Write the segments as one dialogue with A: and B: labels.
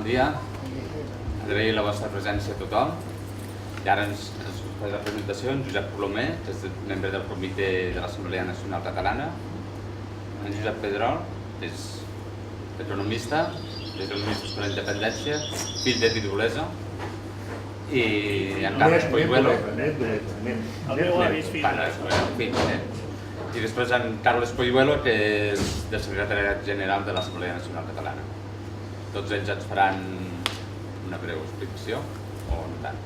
A: bon dia. Agrair la vostra presència a tothom. I ara ens fa la presentació en Josep Colomer, que és membre del Comitè de l'Assemblea Nacional Catalana. En Josep Pedrol és economista per la independència, fill de Tito Olesa. I en Carles Poyuelo.
B: El meu avi és fill.
A: I després en Carles Poyuelo, que és del secretariat general de l'Assemblea Nacional Catalana. Tots ells ens faran una breu explicació, o no tant.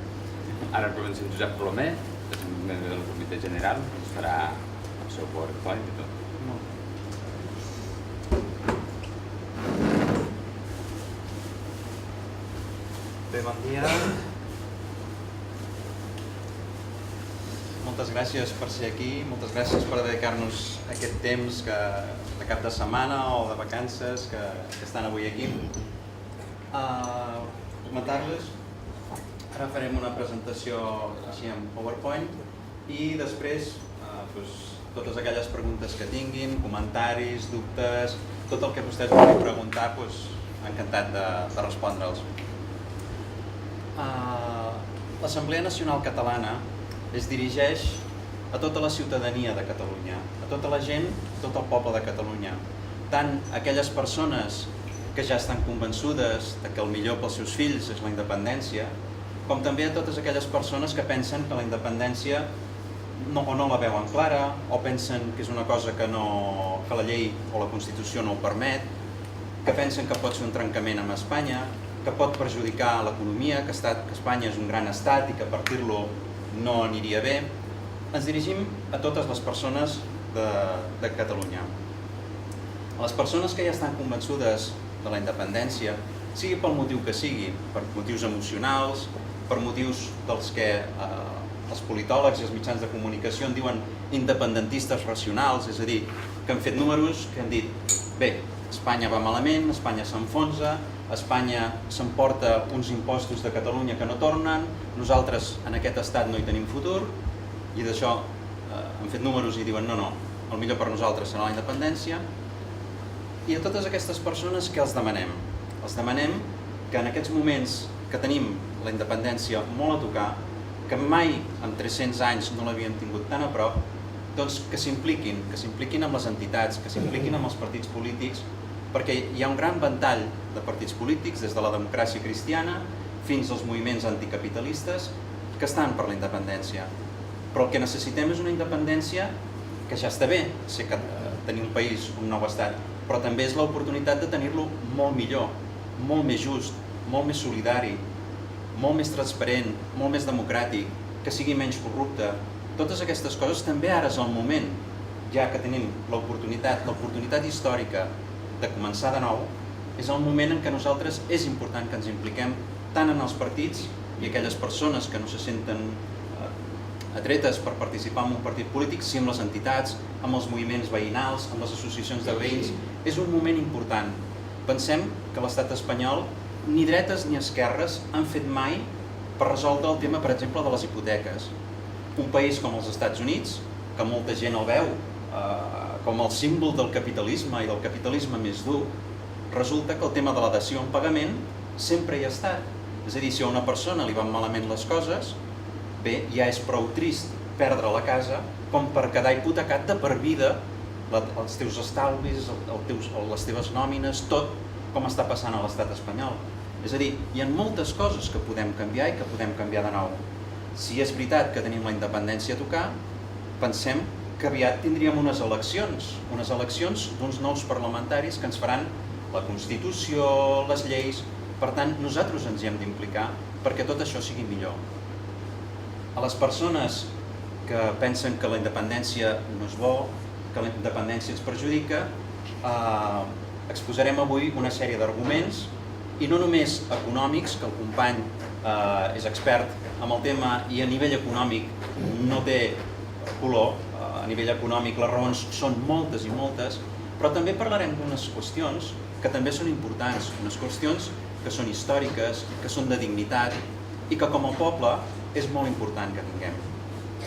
A: Ara comencem Josep Colomer, que és un membre del Comitè General, ens farà el seu PowerPoint i tot.
C: Bé, bon dia. Moltes gràcies per ser aquí, moltes gràcies per dedicar-nos aquest temps de cap de setmana o de vacances que estan avui aquí. Comentar-los, ara farem una presentació així en PowerPoint i després totes aquelles preguntes que tinguin, comentaris, dubtes, tot el que vostès vulguin preguntar, encantat de respondre'ls. L'Assemblea Nacional Catalana es dirigeix a tota la ciutadania de Catalunya, a tota la gent, a tot el poble de Catalunya. Tant aquelles persones que ja estan convençudes que el millor pels seus fills és la independència, com també a totes aquelles persones que pensen que la independència o no la veuen clara, o pensen que és una cosa que la llei o la Constitució no ho permet, que pensen que pot ser un trencament amb Espanya, que pot perjudicar l'economia, que Espanya és un gran estat i que partir-lo no aniria bé. Ens dirigim a totes les persones de Catalunya. A les persones que ja estan convençudes de la independència, sigui pel motiu que sigui, per motius emocionals, per motius dels que els politòlegs i els mitjans de comunicació en diuen independentistes racionals, és a dir, que han fet números, que han dit bé, Espanya va malament, Espanya s'enfonsa, Espanya s'emporta uns impostos de Catalunya que no tornen, nosaltres en aquest estat no hi tenim futur, i d'això han fet números i diuen no, el millor per nosaltres serà la independència. I a totes aquestes persones què els demanem? Els demanem que en aquests moments que tenim la independència molt a tocar, que mai en 300 anys no l'havíem tingut tan a prop, doncs que s'impliquin amb les entitats, que s'impliquin amb els partits polítics, perquè hi ha un gran ventall de partits polítics, des de la democràcia cristiana fins als moviments anticapitalistes, que estan per la independència. Però el que necessitem és una independència que ja està bé, tenir un país, un nou estat, però també és l'oportunitat de tenir-lo molt millor, molt més just, molt més solidari, molt més transparent, molt més democràtic, que sigui menys corrupte. Totes aquestes coses també ara és el moment, ja que tenim l'oportunitat històrica de començar de nou, és el moment en què nosaltres és important que ens impliquem tant en els partits i aquelles persones que no se senten atretes per participar en un partit polític, si amb les entitats, amb els moviments veïnals, amb les associacions de veïns. És un moment important. Pensem que l'estat espanyol ni dretes ni esquerres han fet mai per resoldre el tema, per exemple, de les hipoteques. Un país com els Estats Units, que molta gent el veu com el símbol del capitalisme i del capitalisme més dur, resulta que el tema de la dació en pagament sempre hi ha estat. És a dir, si a una persona li van malament les coses, bé, ja és prou trist perdre la casa com per quedar hipotecat de per vida els teus estalvis, les teves nòmines, tot com està passant a l'estat espanyol. És a dir, hi ha moltes coses que podem canviar i que podem canviar de nou. Si és veritat que tenim la independència a tocar, pensem que aviat tindríem unes eleccions d'uns nous parlamentaris que ens faran la Constitució, les lleis. Per tant, nosaltres ens hi hem d'implicar perquè tot això sigui millor. A les persones que pensen que la independència no és bo, que la independència ens perjudica, exposarem avui una sèrie d'arguments, i no només econòmics, que el company és expert en el tema i a nivell econòmic no té color. A nivell econòmic les raons són moltes i moltes, però també parlarem d'unes qüestions que també són importants, unes qüestions que són històriques, que són de dignitat i que com a poble és molt important que tinguem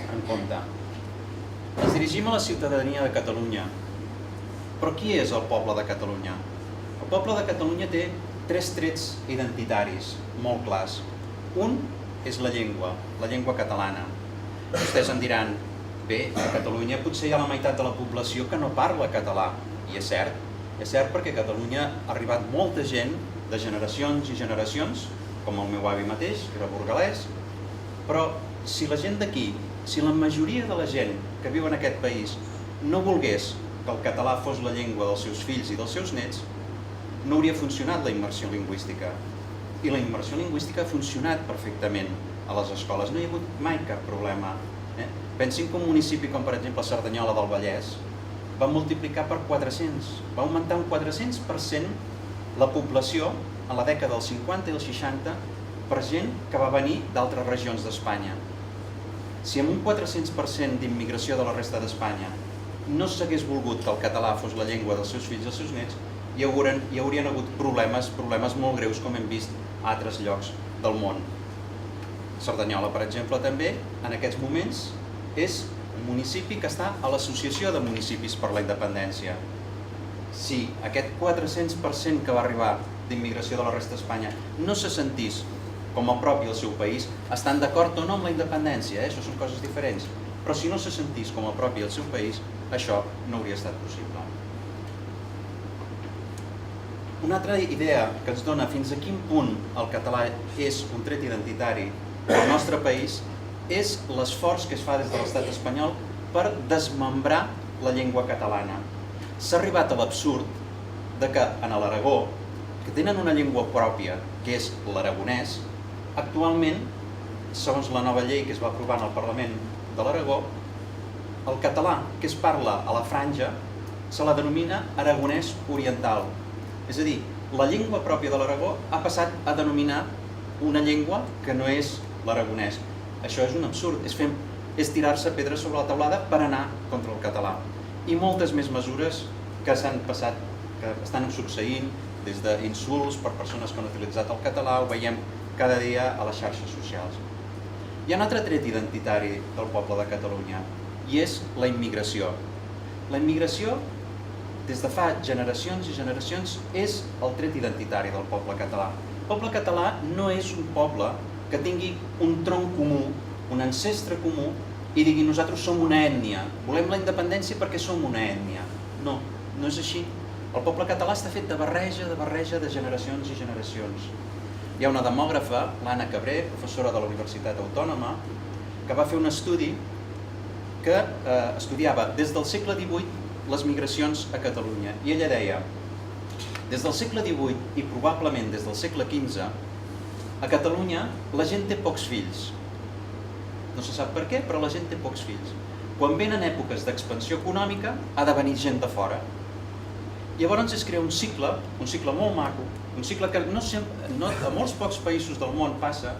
C: en compte. Ens dirigim a la ciutadania de Catalunya, però qui és el poble de Catalunya? El poble de Catalunya té tres trets identitaris molt clars. Un és la llengua catalana. Vostès em diran, bé, a Catalunya potser hi ha la meitat de la població que no parla català. I és cert perquè a Catalunya ha arribat molta gent de generacions i generacions, com el meu avi mateix, que era burgalès, però si la gent d'aquí, si la majoria de la gent que viu en aquest país no volgués que el català fos la llengua dels seus fills i dels seus nets, no hauria funcionat la immersió lingüística. I la immersió lingüística ha funcionat perfectament a les escoles, no hi ha hagut mai cap problema. Pensin que un municipi com per exemple Cerdanyola del Vallès va multiplicar per 400, va augmentar un 400% la població en la dècada dels 50 i els 60 per gent que va venir d'altres regions d'Espanya. Si amb un 400% d'immigració de la resta d'Espanya no s'hagués volgut que el català fos la llengua dels seus fills i els seus nets, hi haurien hagut problemes molt greus com hem vist a altres llocs del món. Cerdanyola, per exemple, també, en aquests moments, és un municipi que està a l'Associació de Municipis per la Independència. Si aquest 400% que va arribar d'immigració de la resta d'Espanya no se sentís com a propi al seu país, estan d'acord o no amb la independència, això són coses diferents, però si no se sentís com a propi al seu país, això no hauria estat possible. Una altra idea que ens dona fins a quin punt el català és un tret identitari del nostre país és l'esforç que es fa des de l'estat espanyol per desmembrar la llengua catalana. S'ha arribat a l'absurd que en l'Aragó, que tenen una llengua pròpia, que és l'aragonès, actualment, segons la nova llei que es va aprovar en el Parlament de l'Aragó, el català que es parla a la Franja se la denomina aragonès oriental. És a dir, la llengua pròpia de l'Aragó ha passat a denominar una llengua que no és l'aragonès. Això és un absurd, és tirar-se pedres sobre la teulada per anar contra el català. I moltes més mesures que s'han passat, que estan succeint, des d'insults per persones que han utilitzat el català, ho veiem cada dia a les xarxes socials. Hi ha un altre tret identitari del poble de Catalunya, i és la immigració. La immigració, des de fa generacions i generacions, és el tret identitari del poble català. El poble català no és un poble que tingui un tronc comú, un ancestre comú, i digui nosaltres som una ètnia, volem la independència perquè som una ètnia. No, no és així. El poble català està fet de barreja de generacions i generacions. Hi ha una demògrafa, l'Anna Cabré, professora de la Universitat Autònoma, que va fer un estudi que estudiava des del segle XVIII les migracions a Catalunya. I ella deia, des del segle XVIII i probablement des del segle XV, a Catalunya la gent té pocs fills. No se sap per què, però la gent té pocs fills. Quan venen èpoques d'expansió econòmica, ha de venir gent de fora. Llavors es crea un cicle molt maco, un cicle que a molts pocs països del món passa,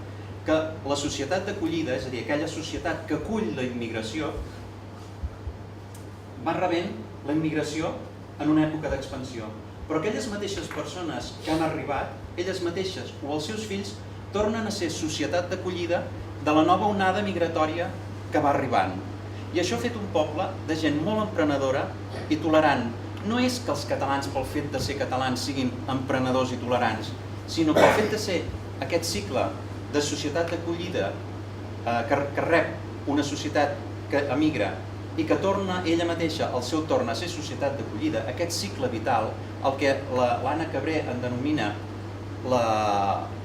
C: que la societat d'acollida, és a dir, aquella societat que acull la immigració, va rebent la immigració en una època d'expansió. Però aquelles mateixes persones que han arribat, elles mateixes o els seus fills, tornen a ser societat d'acollida de la nova onada migratòria que va arribant. I això ha fet un poble de gent molt emprenedora i tolerant. No és que els catalans, pel fet de ser catalans, siguin emprenedors i tolerants, sinó pel fet de ser aquest cicle de societat d'acollida que rep una societat que emigra i que torna ella mateixa al seu torn a ser societat d'acollida, aquest cicle vital, el que l'Anna Cabré en denomina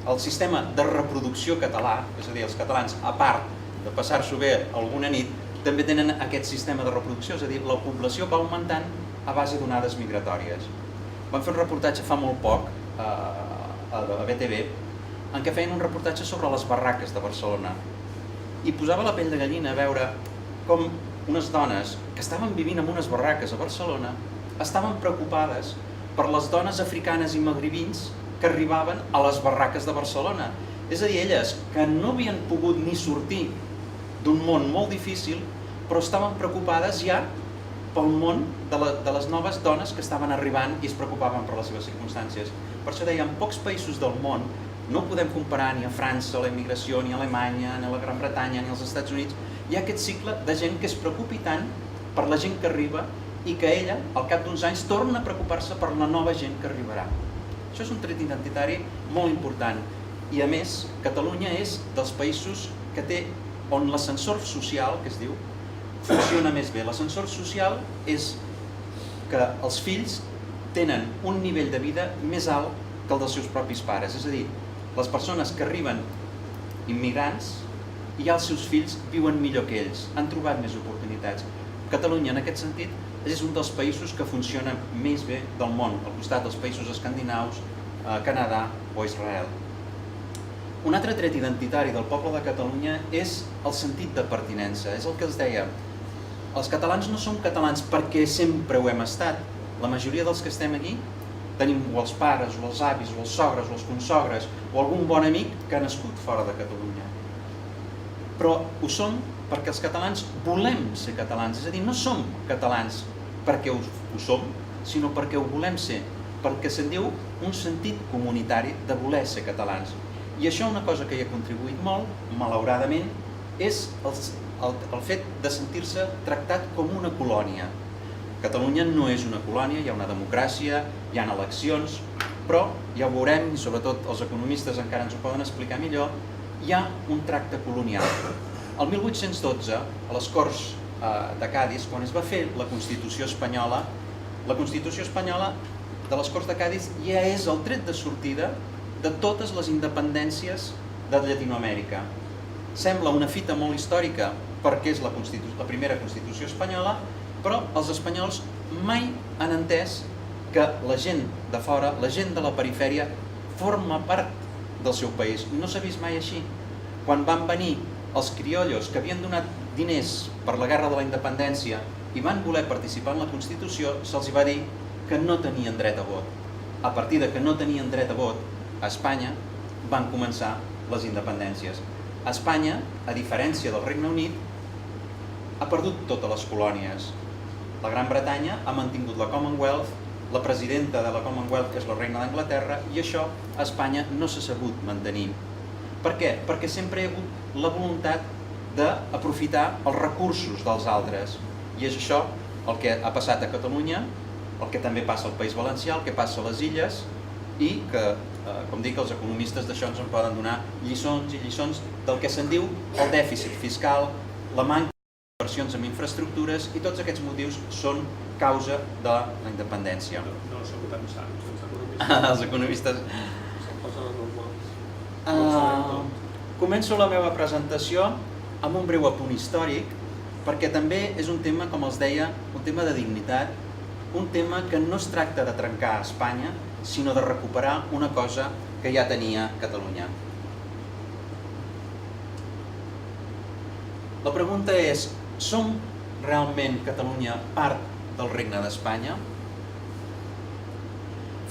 C: el sistema de reproducció català, és a dir, els catalans, a part de passar-s'ho bé alguna nit, també tenen aquest sistema de reproducció, és a dir, la població va augmentant a base d'onades migratòries. Vam fer un reportatge fa molt poc a BTV en què feien un reportatge sobre les barraques de Barcelona i posava la pell de gallina a veure com unes dones que estaven vivint en unes barraques a Barcelona estaven preocupades per les dones africanes i magribins que arribaven a les barraques de Barcelona. És a dir, elles que no havien pogut ni sortir d'un món molt difícil, però estaven preocupades ja pel món de les noves dones que estaven arribant i es preocupaven per les seves circumstàncies. Per això deia, en pocs països del món, no ho podem comparar ni a França, la immigració, ni a Alemanya, ni a la Gran Bretanya, ni als Estats Units, hi ha aquest cicle de gent que es preocupi tant per la gent que arriba i que ella, al cap d'uns anys, torna a preocupar-se per la nova gent que arribarà. Això és un tret identitari molt important. I a més, Catalunya és dels països que té on l'ascensor social, que es diu, funciona més bé. L'ascensor social és que els fills tenen un nivell de vida més alt que el dels seus propis pares. És a dir, les persones que arriben immigrants i ja els seus fills viuen millor que ells, han trobat més oportunitats. Catalunya, en aquest sentit, és un dels països que funciona més bé del món, al costat dels països escandinaus, Canadà o Israel. Un altre tret identitari del poble de Catalunya és el sentit de pertinença. És el que es deia, els catalans no som catalans perquè sempre ho hem estat. La majoria dels que estem aquí tenim o els pares, o els avis, o els sogres, o els consogres, o algun bon amic que ha nascut fora de Catalunya. Però ho som perquè els catalans volem ser catalans, és a dir, no som catalans perquè ho som, sinó perquè ho volem ser, perquè se'n diu un sentit comunitari de voler ser catalans. I això, una cosa que hi ha contribuït molt, malauradament, és el fet de sentir-se tractat com una colònia. Catalunya no és una colònia, hi ha una democràcia, hi ha eleccions, però ja ho veurem, i sobretot els economistes encara ens ho poden explicar millor, hi ha un tracte colonial. El 1812, a les Corts de Cadis, quan es va fer la Constitució espanyola de les Corts de Cadis ja és el tret de sortida de totes les independències de Llatinoamèrica. Sembla una fita molt històrica perquè és la primera Constitució espanyola, però els espanyols mai han entès que la gent de fora, la gent de la perifèria, forma part del seu país. No s'ha vist mai així. Quan van venir els criollos que havien donat diners per la guerra de la independència i van voler participar en la Constitució, se'ls va dir que no tenien dret a vot. A partir de que no tenien dret a vot, a Espanya van començar les independències. Espanya, a diferència del Regne Unit, ha perdut totes les colònies. La Gran Bretanya ha mantingut la Commonwealth, la presidenta de la Commonwealth és la reina d'Anglaterra, i això a Espanya no s'ha sabut mantenir. Per què? Perquè sempre hi ha hagut la voluntat d'aprofitar els recursos dels altres. I és això el que ha passat a Catalunya, el que també passa al País Valencià, el que passa a les Illes, i que, com dic, els economistes d'això ens en poden donar lliçons i lliçons del que se'n diu el dèficit fiscal, la manca d'inversions en infraestructures, i tots aquests motius són causa de la independència.
B: No som tan sants, els economistes.
C: Els economistes...
B: Són persones normals.
C: Començo la meva presentació amb un breu apunt històric, perquè també és un tema, com els deia, un tema de dignitat, un tema que no es tracta de trencar Espanya, sinó de recuperar una cosa que ja tenia Catalunya. La pregunta és, som realment Catalunya part del Regne d'Espanya?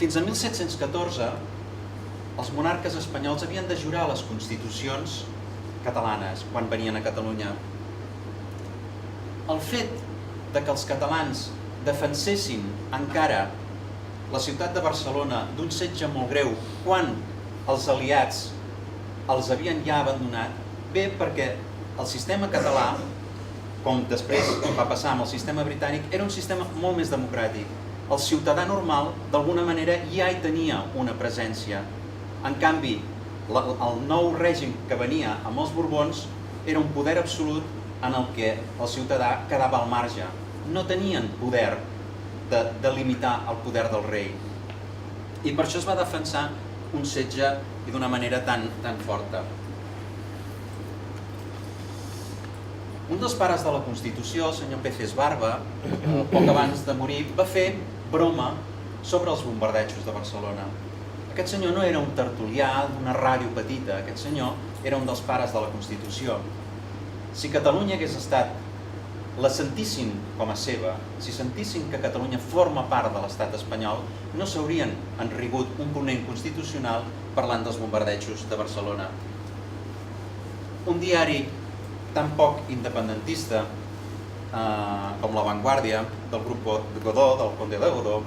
C: Fins a 1714, els monarques espanyols havien de jurar les constitucions catalanes quan venien a Catalunya. El fet que els catalans defensessin encara la ciutat de Barcelona d'un setge molt greu quan els aliats els havien ja abandonat, ve perquè el sistema català, com després va passar amb el sistema britànic, era un sistema molt més democràtic. El ciutadà normal, d'alguna manera, ja hi tenia una presència. En canvi, el nou règim que venia amb els Borbons era un poder absolut en el que el ciutadà quedava al marge. No tenien poder de limitar el poder del rei. I per això es va defensar un setge i d'una manera tan forta. Un dels pares de la Constitució, el senyor Peces Barba, poc abans de morir, va fer broma sobre els bombardejos de Barcelona. Aquest senyor no era un tertulià d'una ràdio petita, aquest senyor era un dels pares de la Constitució. Si Catalunya hagués estat, la sentissin com a seva, si sentissin que Catalunya forma part de l'estat espanyol, no s'haurien enrigut un ponent constitucional parlant dels bombardejos de Barcelona. Un diari tan poc independentista com La Vanguardia, del grup Godó, del Conde de Godó,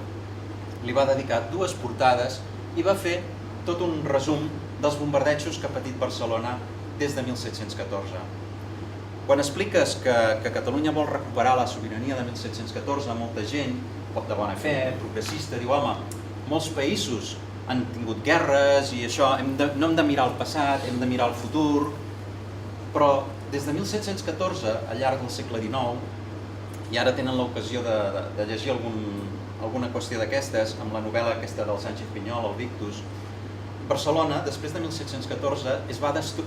C: li va dedicar 2 portades i va fer tot un resum dels bombardejos que ha patit Barcelona des de 1714. Quan expliques que Catalunya vol recuperar la sobirania de 1714, molta gent, de bona fe, progressista, diu, home, molts països han tingut guerres i això, no hem de mirar el passat, hem de mirar el futur, però des de 1714, al llarg del segle XIX, i ara tenen l'ocasió de llegir alguna qüestió d'aquestes, amb la novel·la aquesta del Sánchez Pinyol, el Victus, Barcelona, després de 1714,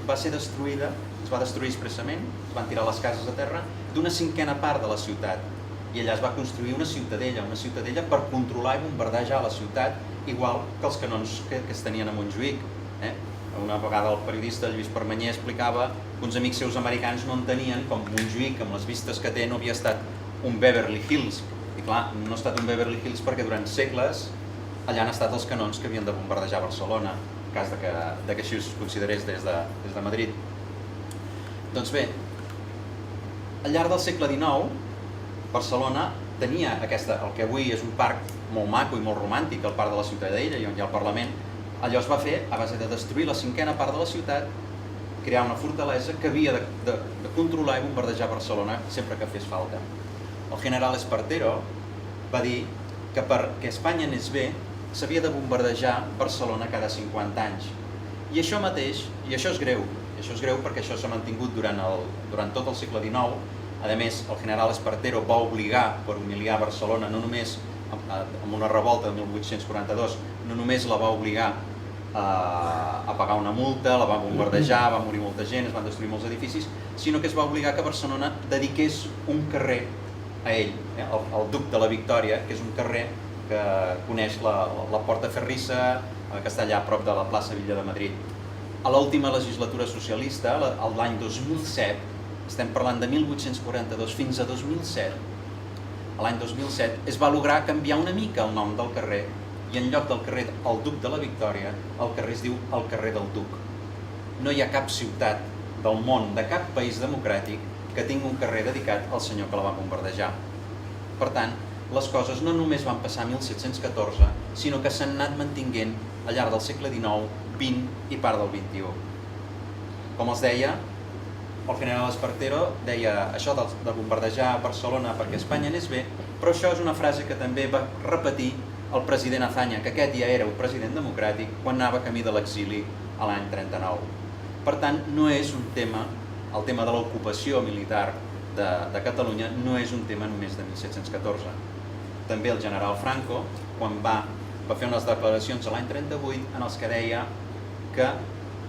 C: va ser destruïda, es va destruir expressament, es van tirar les cases a terra, d'una cinquena part de la ciutat. I allà es va construir una ciutadella per controlar i bombardejar la ciutat, igual que els canons que es tenien a Montjuïc. Una vegada el periodista Lluís Permanyer explicava que uns amics seus americans no entenien com Montjuïc, amb les vistes que té, no havia estat un Beverly Hills. I clar, no ha estat un Beverly Hills perquè durant segles allà han estat els canons que havien de bombardejar Barcelona, en cas que així es considerés des de Madrid. Doncs bé, al llarg del segle XIX, Barcelona tenia el que avui és un parc molt maco i molt romàntic, el Parc de la Ciutadella, i on hi ha el Parlament. Allò es va fer a base de destruir la cinquena part de la ciutat, crear una fortalesa que havia de controlar i bombardejar Barcelona sempre que fes falta. El general Espartero va dir que perquè Espanya anés bé s'havia de bombardejar Barcelona cada 50 anys. I això mateix, i això és greu perquè això s'ha mantingut durant tot el segle XIX. A més, el general Espartero va obligar, per humiliar Barcelona, no només amb una revolta de 1842, no només la va obligar a pagar una multa, la va bombardejar, va morir molta gent, es van destruir molts edificis, sinó que es va obligar que Barcelona dediqués un carrer a ell, el Duc de la Victòria, que és un carrer que coneix la Porta Ferrissa, que està allà a prop de la plaça Villa de Madrid. A l'última legislatura socialista, l'any 2007, estem parlant de 1842 fins a 2007, l'any 2007 es va lograr canviar una mica el nom del carrer i en lloc del carrer el Duc de la Victòria, el carrer es diu el carrer del Duc. No hi ha cap ciutat del món, de cap país democràtic, que tingui un carrer dedicat al senyor que la va bombardejar. Per tant, les coses no només van passar a 1714, sinó que s'han anat mantinguent al llarg del segle XIX, XX i part del XXI. Com els deia, el general Espartero deia això de bombardejar Barcelona perquè Espanya anés bé, però això és una frase que també va repetir el president Azaña, que aquest ja era un president democràtic quan anava camí de l'exili a l'any 39. Per tant, no és un tema, el tema de l'ocupació militar de Catalunya no és un tema només de 1714. També el general Franco, quan va fer unes declaracions a l'any 38 en els que deia que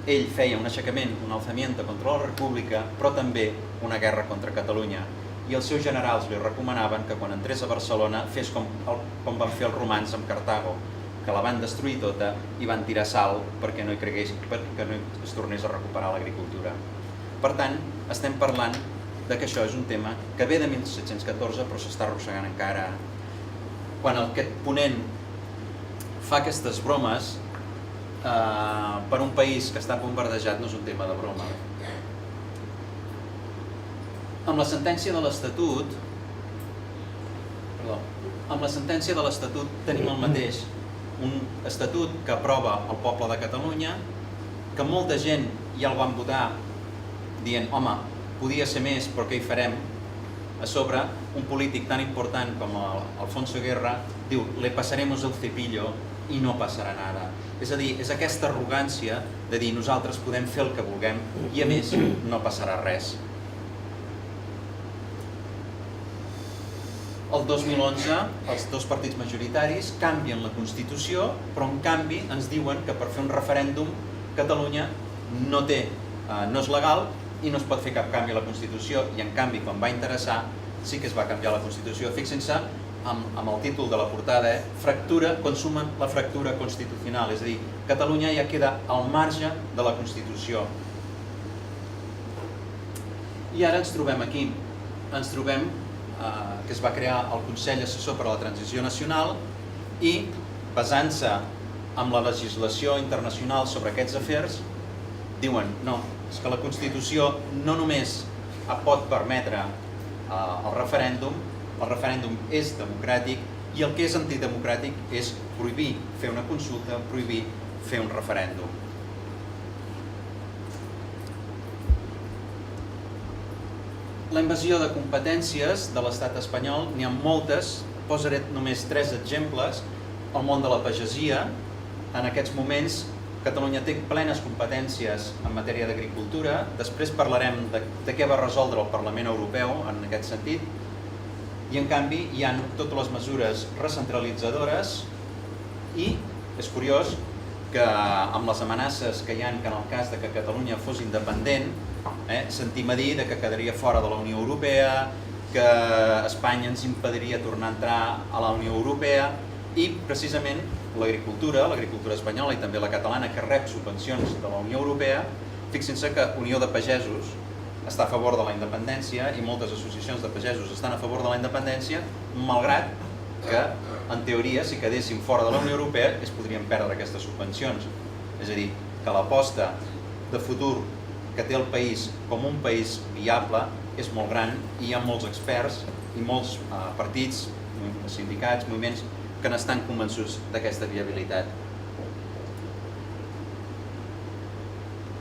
C: ell feia un aixecament, un alzamiento contra la República, però també una guerra contra Catalunya. I els seus generals li recomanaven que quan entrés a Barcelona fes com van fer els romans amb Cartago, que la van destruir tota i van tirar sal perquè no es tornés a recuperar l'agricultura. Per tant, estem parlant que això és un tema que ve de 1714 però s'està arrossegant encara. Quan aquest ponent fa aquestes bromes, per un país que està bombardejat no és un tema de broma. Amb la sentència de l'Estatut tenim el mateix, un estatut que aprova el poble de Catalunya, que molta gent ja el van votar dient, home, podia ser més, però què hi farem? A sobre, un polític tan important com Alfonso Guerra diu, le pasaremos el cepillo i no passarà nada. És a dir, és aquesta arrogància de dir nosaltres podem fer el que vulguem i a més no passarà res. El 2011 els dos partits majoritaris canvien la Constitució, però en canvi ens diuen que per fer un referèndum Catalunya no és legal i no es pot fer cap canvi a la Constitució, i en canvi quan va interessar sí que es va canviar la Constitució. Fixin-se amb el títol de la portada, consumen la fractura constitucional, és a dir, Catalunya ja queda al marge de la Constitució. I ara ens trobem aquí, ens trobem que es va crear el Consell Assessor per a la Transició Nacional i, basant-se en la legislació internacional sobre aquests afers, diuen, no, és que la Constitució no només pot permetre el referèndum és democràtic i el que és antidemocràtic és prohibir fer una consulta, prohibir fer un referèndum. La invasió de competències de l'estat espanyol n'hi ha moltes, posaré només 3 exemples. El món de la pagesia, en aquests moments Catalunya té plenes competències en matèria d'agricultura. Després parlarem de què va resoldre el Parlament Europeu en aquest sentit. I en canvi hi ha totes les mesures recentralitzadores i és curiós que amb les amenaces que hi ha que en el cas de que Catalunya fos independent, sentim a dir que quedaria fora de la Unió Europea, que Espanya ens impediria tornar a entrar a la Unió Europea i precisament l'agricultura espanyola i també la catalana que rep subvencions de la Unió Europea, fixin-se que Unió de Pagesos està a favor de la independència i moltes associacions de pagesos estan a favor de la independència, malgrat que en teoria si quedéssim fora de la Unió Europea es podrien perdre aquestes subvencions. És a dir, que l'aposta de futur que té el país com un país viable és molt gran i hi ha molts experts i molts partits, sindicats, moviments que n'estan convençuts d'aquesta viabilitat.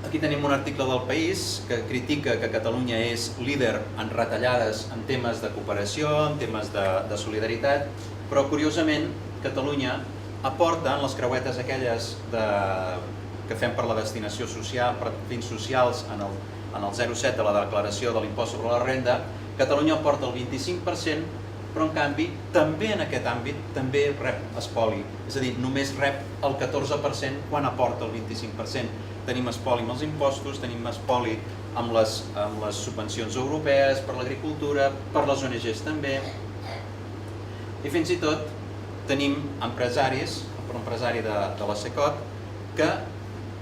C: Aquí tenim un article del País que critica que Catalunya és líder en retallades en temes de cooperació, en temes de solidaritat, però curiosament Catalunya aporta en les creuetes aquelles que fem per la destinació social, per fins socials en el 0,7 de la declaració de l'impost sobre la renda, Catalunya aporta el 25%, però en canvi també en aquest àmbit també rep espoli, és a dir, només rep el 14% quan aporta el 25%. Tenim espoli amb els impostos, tenim espoli amb les subvencions europees, per l'agricultura, per les ONGs també. I fins i tot tenim empresaris, un empresari de la SECOT, que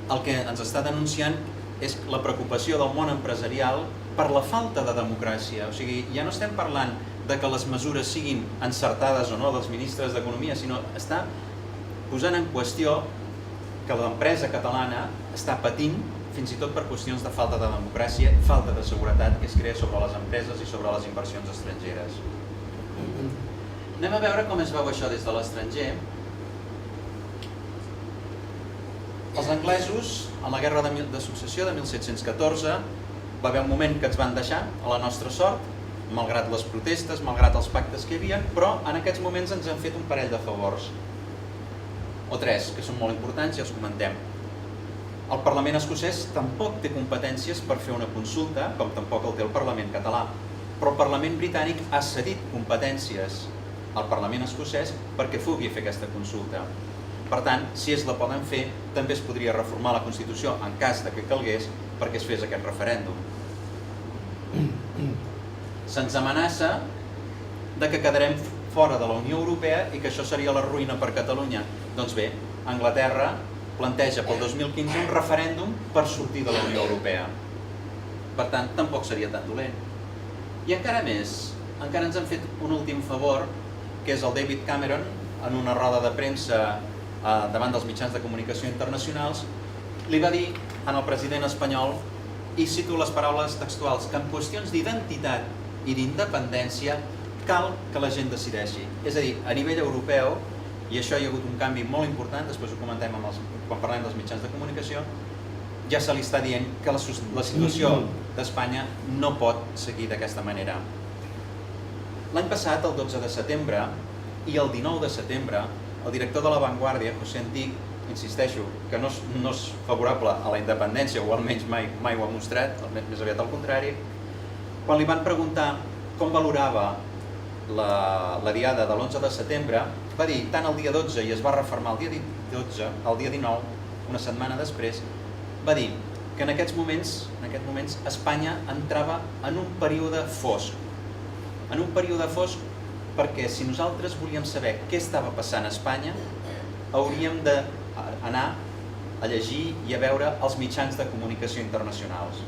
C: el que ens està denunciant és la preocupació del món empresarial per la falta de democràcia. O sigui, ja no estem parlant de que les mesures siguin encertades o no dels ministres d'Economia, sinó està posant en qüestió que l'empresa catalana està patint fins i tot per qüestions de falta de democràcia i falta de seguretat que es crea sobre les empreses i sobre les inversions estrangeres. Anem a veure com es veu això des de l'estranger. Els anglesos, en la guerra de successió de 1714, va haver un moment que ens van deixar a la nostra sort, malgrat les protestes, malgrat els pactes que hi havia, però en aquests moments ens han fet un parell de favors. O tres, que són molt importants i els comentem. El Parlament escocès tampoc té competències per fer una consulta, com tampoc el té el Parlament català, però el Parlament britànic ha cedit competències al Parlament escocès perquè pugui fer aquesta consulta. Per tant, si ells la poden fer, també es podria reformar la Constitució en cas de que calgués perquè es fes aquest referèndum. Se'ns amenaça de que quedarem fora de la Unió Europea i que això seria la ruïna per Catalunya. Doncs bé, Anglaterra planteja pel 2015 un referèndum per sortir de la Unió Europea. Per tant, tampoc seria tan dolent. I encara més, encara ens han fet un últim favor, que és el David Cameron, en una roda de premsa davant dels mitjans de comunicació internacionals, li va dir al president espanyol, i cito les paraules textuals, que en qüestions d'identitat i d'independència cal que la gent decideixi. És a dir, a nivell europeu, i això hi ha hagut un canvi molt important, després ho comentem quan parlem dels mitjans de comunicació, ja se li està dient que la situació d'Espanya no pot seguir d'aquesta manera. L'any passat, el 12 de setembre i el 19 de setembre, el director de La Vanguardia, José Antic, insisteixo, que no és favorable a la independència, o almenys mai ho ha mostrat, més aviat al contrari, quan li van preguntar com valorava la diada de l'11 de setembre, va dir, tant el dia 12 i es va refermar el dia 12, el dia 19, una setmana després, va dir que en aquests moments Espanya entrava en un període fosc. En un període fosc perquè si nosaltres volíem saber què estava passant a Espanya, hauríem d'anar a llegir i a veure els mitjans de comunicació internacionals.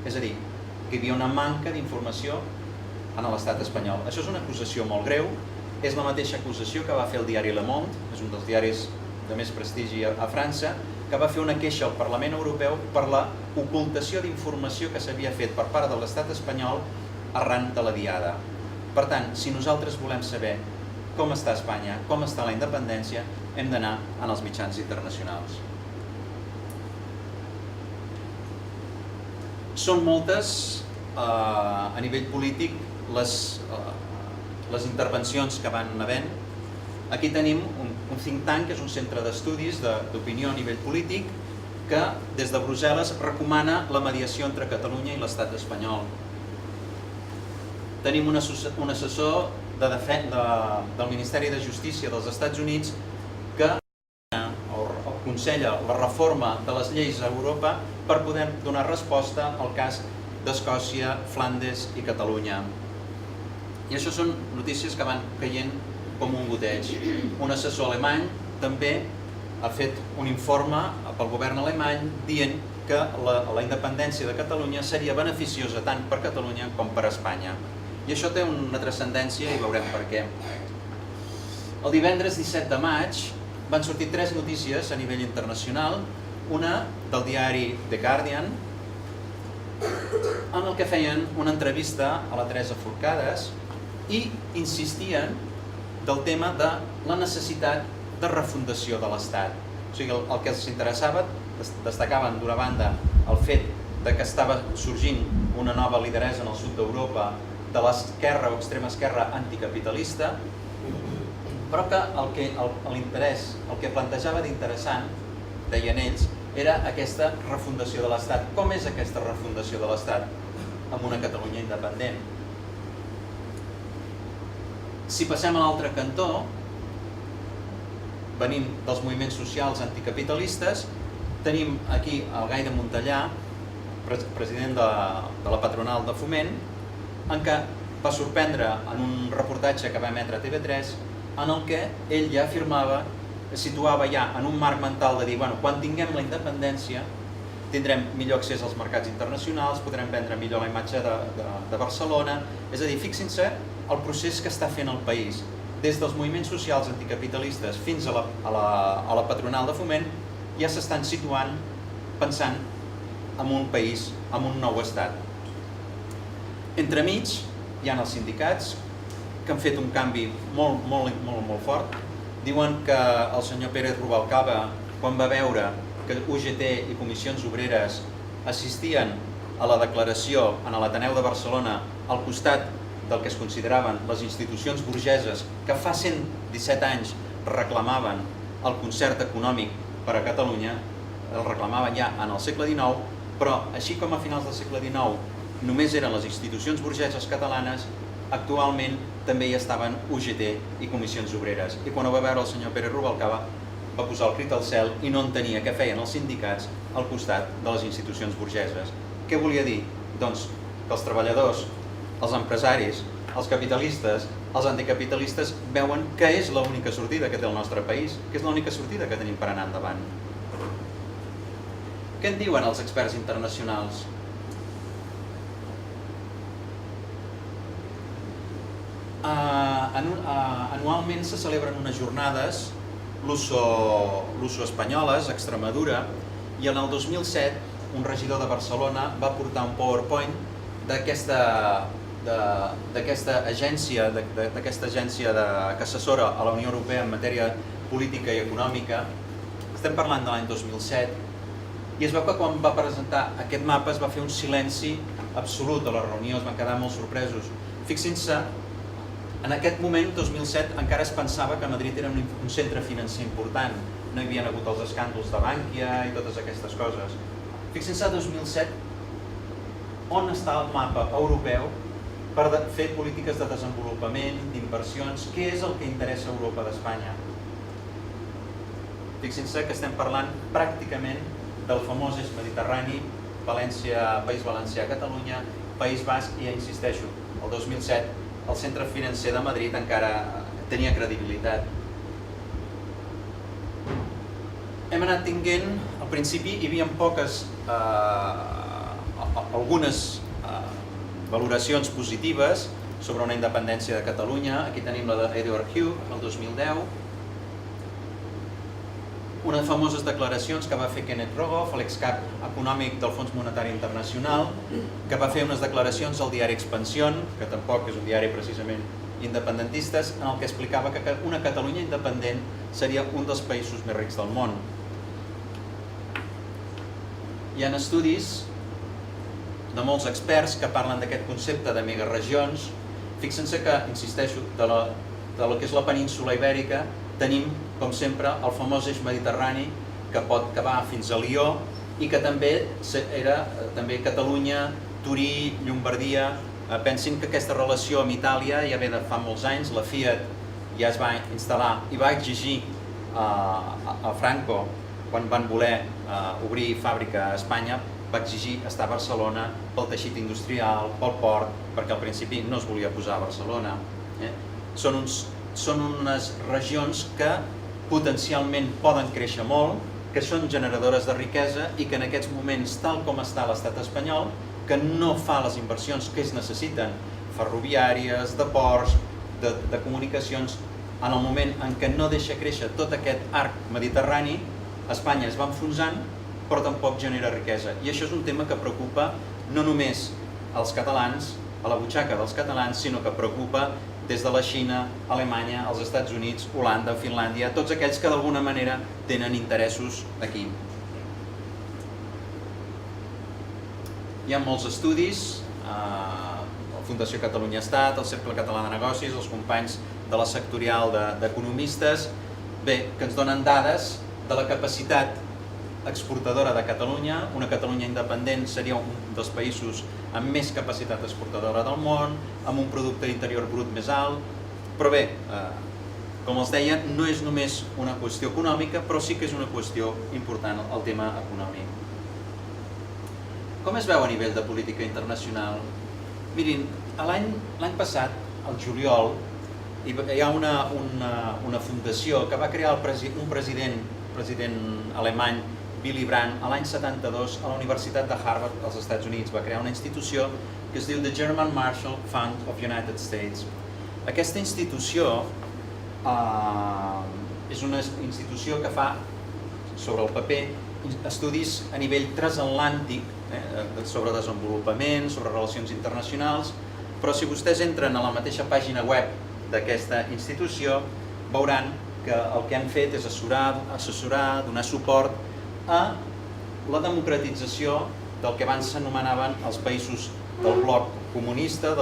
C: És a dir, que hi havia una manca d'informació en l'estat espanyol. Això és una acusació molt greu, és la mateixa acusació que va fer el diari Le Monde, és un dels diaris de més prestigi a França, que va fer una queixa al Parlament Europeu per la ocultació d'informació que s'havia fet per part de l'estat espanyol arran de la diada. Per tant, si nosaltres volem saber com està Espanya, com està la independència, hem d'anar en els mitjans internacionals. Són moltes, a nivell polític, les intervencions que van havent. Aquí tenim un think tank, que és un centre d'estudis d'opinió a nivell polític, que des de Brussel·les recomana la mediació entre Catalunya i l'estat espanyol. Tenim un assessor del Ministeri de Justícia dels Estats Units que aconsella la reforma de les lleis a Europa per poder donar resposta al cas d'Escòcia, Flandes i Catalunya. I això són notícies que van caient com un goteig. Un assessor alemany també ha fet un informe pel govern alemany dient que la independència de Catalunya seria beneficiosa tant per Catalunya com per Espanya. I això té una transcendència i veurem per què. El divendres 17 de maig van sortir 3 notícies a nivell internacional, una del diari The Guardian, en el que feien una entrevista a la Teresa Forcades i insistien del tema de la necessitat de refundació de l'Estat. O sigui, el que els interessava, destacaven d'una banda el fet que estava sorgint una nova lideresa en el sud d'Europa de l'esquerra o extrema esquerra anticapitalista, però que l'interès, el que plantejava d'interessant, deien ells, era aquesta refundació de l'Estat. Com és aquesta refundació de l'Estat? Amb una Catalunya independent. Si passem a l'altre cantó, venint dels moviments socials anticapitalistes, tenim aquí el Gai de Montellà, president de la patronal de Foment, en què va sorprendre en un reportatge que va emetre a TV3, en el que ell ja afirmava, es situava ja en un marc mental de dir, bueno, quan tinguem la independència tindrem millor accés als mercats internacionals, podrem vendre millor la imatge de Barcelona. És a dir, fixin-se el procés que està fent el país. Des dels moviments socials anticapitalistes fins a la patronal de Foment ja s'estan situant pensant en un país, en un nou estat. Entremig hi ha els sindicats que han fet un canvi molt fort. Diuen que el senyor Pérez Rubalcaba, quan va veure que UGT i Comissions Obreres assistien a la declaració en l'Ateneu de Barcelona al costat del que es consideraven les institucions burgeses que fa 117 anys reclamaven el concert econòmic per a Catalunya, el reclamaven ja en el segle XIX, però així com a finals del segle XIX només eren les institucions burgeses catalanes, actualment també hi estaven UGT i Comissions Obreres. I quan ho va veure el senyor Pérez Rubalcaba va posar el crit al cel i no entenia què feien els sindicats al costat de les institucions burgeses. Què volia dir? Doncs que els treballadors, els empresaris, els capitalistes, els anticapitalistes veuen que és l'única sortida que té el nostre país, que és l'única sortida que tenim per anar endavant. Què en diuen els experts internacionals? Anualment se celebren unes jornades luso-espanyoles a Extremadura i en el 2007 un regidor de Barcelona va portar un PowerPoint d'aquesta agència que assessora a la Unió Europea en matèria política i econòmica. Estem parlant de l'any 2007 i es veu que quan va presentar aquest mapa es va fer un silenci absolut a la reunió, es van quedar molt sorpresos. Fixin-se, en aquest moment, 2007, encara es pensava que Madrid era un centre financer important. No hi havia hagut els escàndols de Bankia i totes aquestes coses. Fixin-se, 2007, on està el mapa europeu per fer polítiques de desenvolupament, d'inversions? Què és el que interessa a Europa d'Espanya? Fixin-se que estem parlant pràcticament del famós eix mediterrani, València, País Valencià, Catalunya, País Basc, i ja insisteixo, el 2007 el centre financer de Madrid encara tenia credibilitat. Hem anat tinguent, al principi hi havia algunes valoracions positives sobre una independència de Catalunya. Aquí tenim la d'Edward Hugh, el 2010. Unes famoses declaracions que va fer Kenneth Rogoff, l'excap econòmic del Fons Monetari Internacional, que va fer unes declaracions al diari Expansión, que tampoc és un diari precisament independentistes, en el que explicava que una Catalunya independent seria un dels països més rics del món. Hi ha estudis de molts experts que parlen d'aquest concepte de megaregions. Fixen-se que, insisteixo, de lo que és la península ibèrica tenim, com sempre, el famós eix mediterrani que va fins a Lió i que també era Catalunya, Turí, Llombardia. Pensin que aquesta relació amb Itàlia ja ve de fa molts anys. La Fiat ja es va instal·lar i va exigir a Franco, quan van voler obrir fàbrica a Espanya, va exigir estar a Barcelona pel teixit industrial, pel port, perquè al principi no es volia posar a Barcelona. Són unes regions que potencialment poden créixer molt, que són generadores de riquesa i que en aquests moments, tal com està l'estat espanyol, que no fa les inversions que es necessiten, ferroviàries, de ports, de comunicacions, en el moment en què no deixa créixer tot aquest arc mediterrani, Espanya es va enfonsant, però tampoc genera riquesa. I això és un tema que preocupa no només als catalans, a la butxaca dels catalans, sinó que preocupa des de la Xina, Alemanya, els Estats Units, Holanda, Finlàndia, tots aquells que d'alguna manera tenen interessos aquí. Hi ha molts estudis, la Fundació Catalunya Estat, el Cercle Català de Negocis, els companys de la sectorial d'economistes, que ens donen dades de la capacitat exportadora de Catalunya. Una Catalunya independent seria un dels països amb més capacitat exportadora del món, amb un producte interior brut més alt, però bé, com els deia, no és només una qüestió econòmica, però sí que és una qüestió important el tema econòmic. Com es veu a nivell de política internacional? Mirin, l'any passat, al juliol, hi ha una fundació que va crear un president alemany, Willy Brandt, a l'any 72, a la Universitat de Harvard, als Estats Units. Va crear una institució que es diu The German Marshall Fund of United States. Aquesta institució és una institució que fa, sobre el paper, estudis a nivell transatlàntic, sobre desenvolupament, sobre relacions internacionals, però si vostès entren a la mateixa pàgina web d'aquesta institució, veuran que el que han fet és assessorar, donar suport a la democratització del que abans s'anomenaven els països del bloc comunista,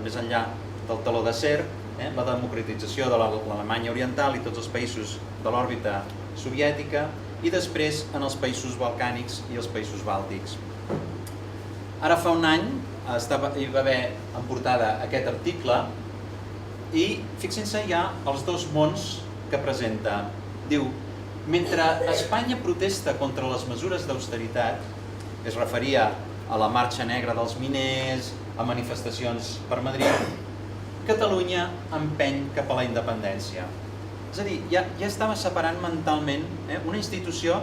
C: més enllà del teló d'acer, la democratització de l'Alemanya Oriental i tots els països de l'òrbita soviètica, i després en els països balcànics i els països bàltics. Ara fa un any hi va haver en portada aquest article i fixin-se, hi ha els dos mons que presenta. Diu, mentre Espanya protesta contra les mesures d'austeritat, es referia a la marxa negra dels miners, a manifestacions per Madrid, Catalunya empeny cap a la independència. És a dir, ja estava separant mentalment una institució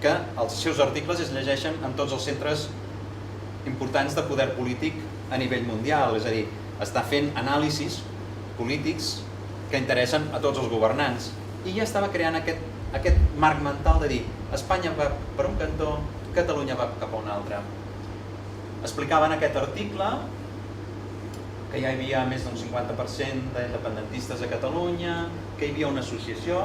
C: que els seus articles es llegeixen en tots els centres importants de poder polític a nivell mundial, és a dir, està fent anàlisis polítics que interessen a tots els governants i ja estava creant aquest marc mental de dir Espanya va per un cantó, Catalunya va cap a un altre. Explicaven aquest article que ja hi havia més d'un 50% d'independentistes a Catalunya, que hi havia una associació,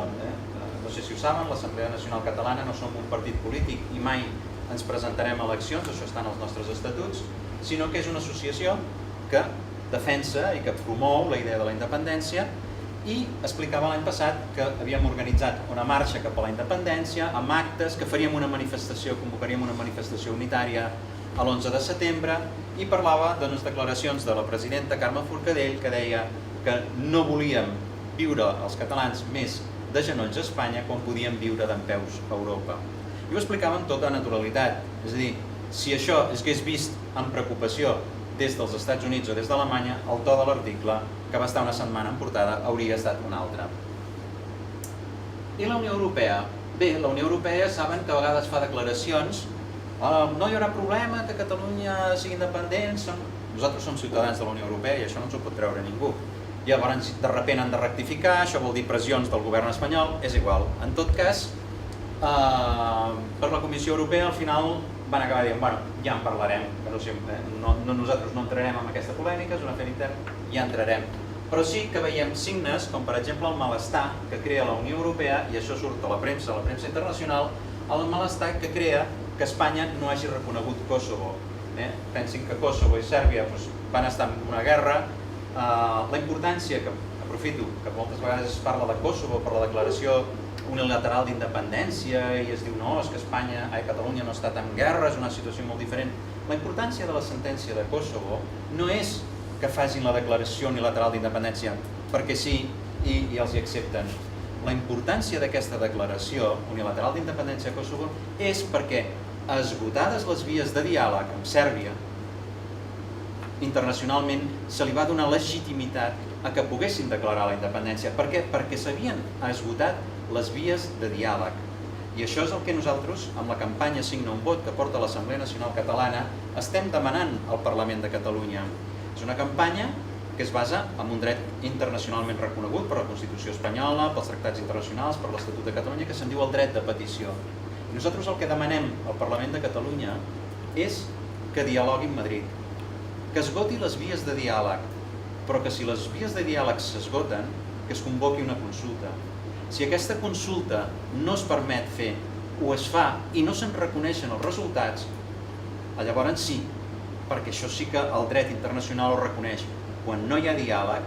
C: no sé si ho saben, l'Assemblea Nacional Catalana no som un partit polític i mai ens presentarem a eleccions, això està en els nostres estatuts, sinó que és una associació que defensa i que promou la idea de la independència i explicava l'any passat que havíem organitzat una marxa cap a la independència amb actes, que faríem una manifestació, convocaríem una manifestació unitària a l'11 de setembre i parlava de les declaracions de la presidenta Carme Forcadell que deia que no volíem viure els catalans més de genolls a Espanya quan podíem viure dempeus a Europa. I ho explicava amb tota naturalitat, és a dir, si això es hagués vist amb preocupació des dels Estats Units o des d'Alemanya, el to de l'article, que va estar una setmana en portada, hauria estat un altre. I la Unió Europea? Bé, la Unió Europea saben que a vegades fa declaracions no hi haurà problema que Catalunya sigui independent, nosaltres som ciutadans de la Unió Europea i això no ens ho pot treure ningú. Llavors, de sobte han de rectificar, això vol dir pressions del govern espanyol, és igual. En tot cas, per la Comissió Europea al final van acabar dient, bueno, ja en parlarem, nosaltres no entrarem en aquesta polèmica, és un afer intern, ja entrarem. Però sí que veiem signes, com per exemple el malestar que crea la Unió Europea, i això surt a la premsa internacional, el malestar que crea que Espanya no hagi reconegut Kosovo. Pensin que Kosovo i Sèrbia van estar en una guerra, la importància que aprofito, que moltes vegades es parla de Kosovo per la declaració unilateral d'independència i es diu no, és que Catalunya no ha estat en guerra, és una situació molt diferent. La importància de la sentència de Kosovo no és que facin la declaració unilateral d'independència perquè sí i els hi accepten. La importància d'aquesta declaració unilateral d'independència de Kosovo és perquè, esgotades les vies de diàleg amb Sèrbia, internacionalment se li va donar legitimitat a que poguessin declarar la independència. Per què? Perquè s'havien esgotat les vies de diàleg. I això és el que nosaltres, amb la campanya Signa un vot que porta l'Assemblea Nacional Catalana, estem demanant al Parlament de Catalunya. És una campanya que es basa en un dret internacionalment reconegut per la Constitució espanyola, pels tractats internacionals, per l'Estatut de Catalunya, que se'n diu el dret de petició. I nosaltres el que demanem al Parlament de Catalunya és que dialogui amb Madrid, que esgoti les vies de diàleg, però que si les vies de diàleg s'esgoten, que es convoqui una consulta. Si aquesta consulta no es permet fer o es fa i no se'n reconeixen els resultats, llavors sí, perquè això sí que el dret internacional ho reconeix. Quan no hi ha diàleg,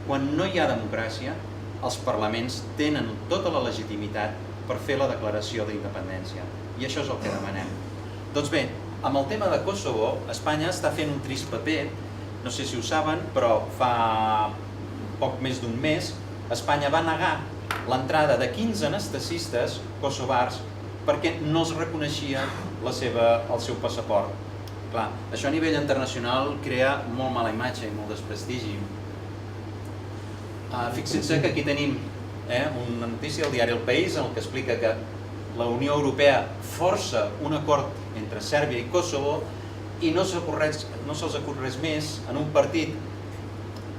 C: quan no hi ha democràcia, els parlaments tenen tota la legitimitat per fer la declaració d'independència. I això és el que demanem. Doncs bé, amb el tema de Kosovo, Espanya està fent un trist paper, no sé si ho saben, però fa poc més d'un mes, Espanya va negar l'entrada de 15 anestesistes kosovars perquè no es reconeixia el seu passaport. Clar, això a nivell internacional crea molt mala imatge i molt desprestigi. Fixin-se que aquí tenim una notícia del diari El País en què explica que la Unió Europea força un acord entre Sèrbia i Kosovo i no se'ls acut res més en un partit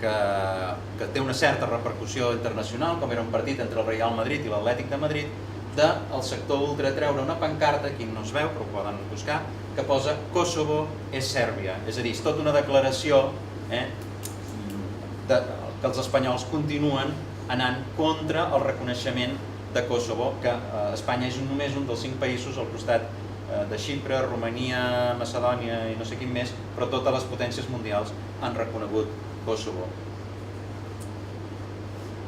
C: que té una certa repercussió internacional, com era un partit entre el Real Madrid i l'Atlètic de Madrid, del sector ultra treure una pancarta, aquí no es veu però ho poden buscar, que posa Kosovo és Sèrbia. És a dir, és tota una declaració que els espanyols continuen anant contra el reconeixement de Kosovo, que Espanya és només un dels 5 països al costat de Xipre, Romania, Macedònia i no sé quin més, però totes les potències mundials han reconegut Kosovo.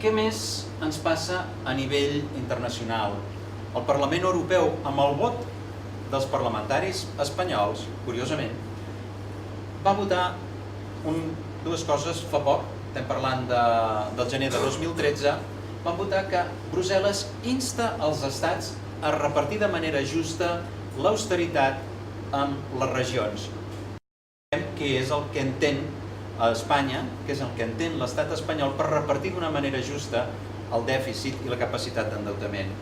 C: Què més ens passa a nivell internacional? El Parlament Europeu, amb el vot dels parlamentaris espanyols, curiosament, va votar dues coses fa poc, estem parlant del gener de 2013, van votar que Brussel·les insta els estats a repartir de manera justa l'austeritat amb les regions. Què és el que entén Espanya, què és el que entén l'estat espanyol per repartir d'una manera justa el dèficit i la capacitat d'endeutament.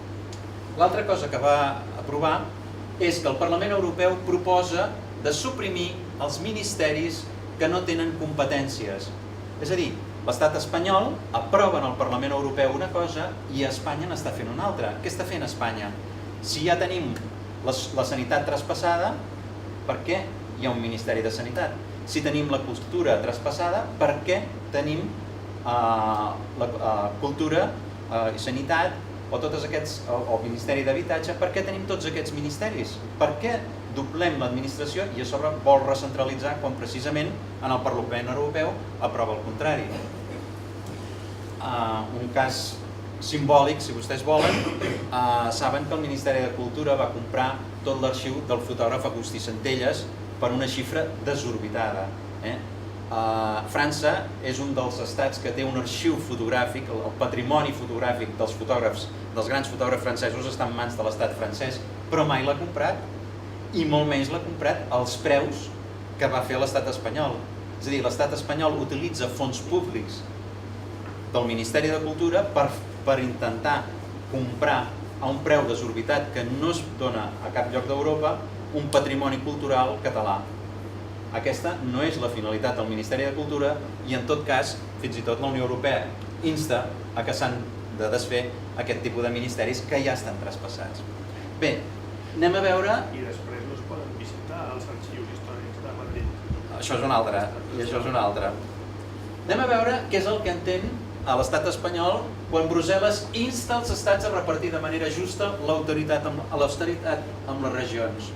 C: L'altra cosa que va aprovar és que el Parlament Europeu proposa de suprimir els ministeris que no tenen competències. És a dir, l'estat espanyol aprova en el Parlament Europeu una cosa i Espanya n'està fent una altra. Què està fent Espanya? Si ja tenim la sanitat traspassada, per què hi ha un Ministeri de Sanitat? Si tenim la cultura traspassada, per què tenim cultura i sanitat o tots aquests, o Ministeri d'Habitatge, per què tenim tots aquests ministeris? Per què doblem l'administració i a sobre vol recentralitzar quan precisament en el Parlament Europeu aprova el contrari? Un cas simbòlic, si vostès volen, saben que el Ministeri de Cultura va comprar tot l'arxiu del fotògraf Agustí Centelles per una xifra desorbitada. França és un dels estats que té un arxiu fotogràfic, el patrimoni fotogràfic dels fotògrafs, dels grans fotògrafs francesos està en mans de l'estat francès, però mai l'ha comprat i molt menys l'ha comprat als preus que va fer l'estat espanyol. És a dir, l'estat espanyol utilitza fons públics del Ministeri de Cultura per intentar comprar a un preu desorbitat que no es dona a cap lloc d'Europa un patrimoni cultural català. Aquesta no és la finalitat del Ministeri de Cultura i en tot cas, fins i tot la Unió Europea insta a que s'han de desfer aquest tipus de ministeris que ja estan traspassats. Bé, anem a veure...
B: I després no es poden visitar els arxius històrics de Madrid.
C: Això és una altra, i això és una altra. Anem a veure què és el que entén a l'estat espanyol quan Brussel·les insta els estats a repartir de manera justa l'austeritat amb les regions.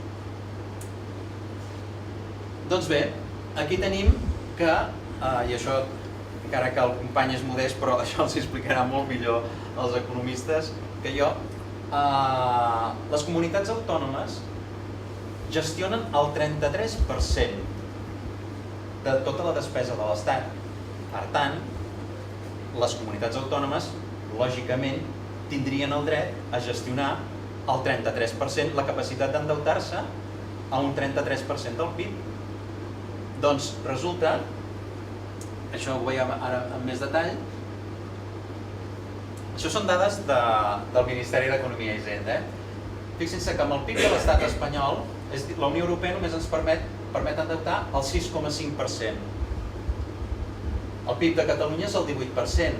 C: Doncs bé, aquí tenim que, i això encara que el company és modest, però això els explicarà molt millor els economistes que jo. Les comunitats autònomes gestionen el 33% de tota la despesa de l'Estat. Per tant, les comunitats autònomes, lògicament, tindrien el dret a gestionar el 33%, la capacitat d'endeutar-se a un 33% del PIB. Doncs resulta, això ho veiem ara amb més detall, això són dades del Ministeri d'Economia i Hisenda. Fixin-se que amb el PIB de l'estat espanyol, la Unió Europea només ens permet endeutar el 6,5%. El PIB de Catalunya és el 18%.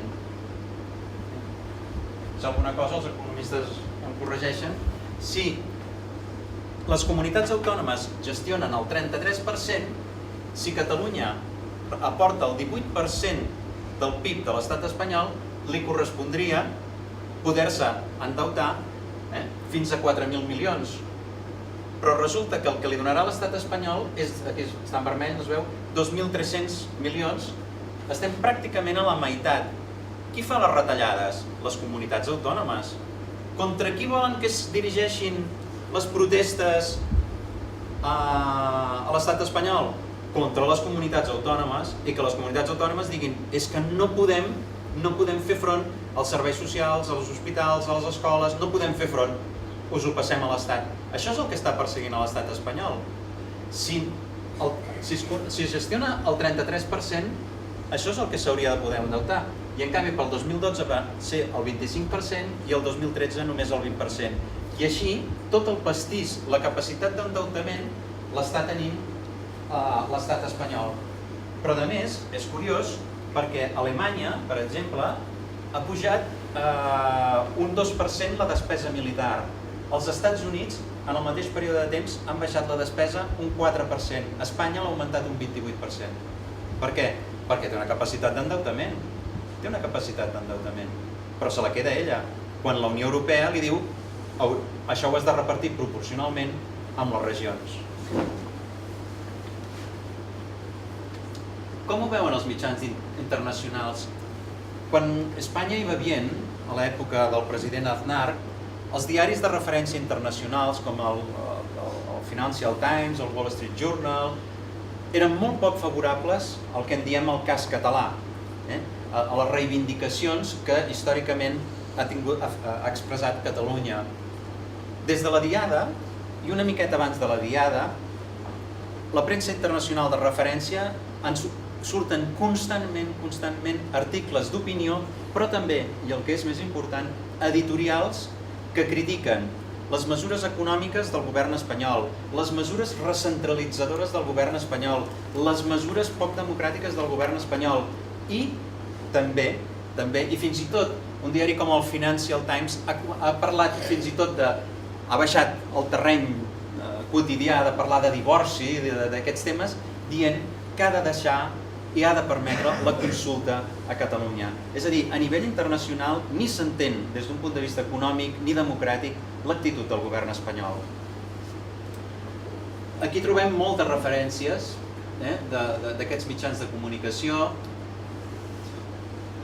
C: És alguna cosa, els economistes em corregeixen. Si les comunitats autònomes gestionen el 33%, si Catalunya aporta el 18% del PIB de l'estat espanyol, li correspondria poder-se endeutar fins a 4.000 milions. Però resulta que el que li donarà l'estat espanyol és, aquí està en vermell, es veu, 2.300 milions. Estem pràcticament a la meitat. Qui fa les retallades? Les comunitats autònomes. Contra qui volen que es dirigeixin les protestes a l'estat espanyol? Contra les comunitats autònomes, i que les comunitats autònomes diguin és que no podem fer front als serveis socials, als hospitals, a les escoles, no podem fer front, us ho passem a l'Estat. Això és el que està perseguint a l'estat espanyol. Si es gestiona el 33%, això és el que s'hauria de poder endeutar. I en canvi pel 2012 va ser el 25% i el 2013 només el 20%. I així, tot el pastís, la capacitat d'endeutament, l'està tenint l'estat espanyol. Però a més, és curiós, perquè Alemanya, per exemple, ha pujat un 2% la despesa militar. Els Estats Units, en el mateix període de temps, han baixat la despesa un 4%. Espanya l'ha augmentat un 28%. Per què? Perquè té una capacitat d'endeutament. Té una capacitat d'endeutament. Però se la queda ella. Quan la Unió Europea li diu això ho has de repartir proporcionalment amb les regions. Com ho veuen els mitjans internacionals? Quan Espanya iba bien, a l'època del president Aznar, els diaris de referència internacionals com el Financial Times, el Wall Street Journal, eren molt poc favorables al que en diem el cas català, a les reivindicacions que històricament ha expressat Catalunya. Des de la Diada, i una miqueta abans de la Diada, la premsa internacional de referència surten constantment articles d'opinió, però també, i el que és més important, editorials que critiquen les mesures econòmiques del govern espanyol, les mesures recentralitzadores del govern espanyol, les mesures poc democràtiques del govern espanyol i també, i fins i tot, un diari com el Financial Times ha parlat fins i tot ha baixat el terreny quotidià de parlar de divorci, d'aquests temes, dient que ha de deixar i ha de permetre la consulta a Catalunya. És a dir, a nivell internacional ni s'entén des d'un punt de vista econòmic ni democràtic l'actitud del govern espanyol. Aquí trobem moltes referències d'aquests mitjans de comunicació.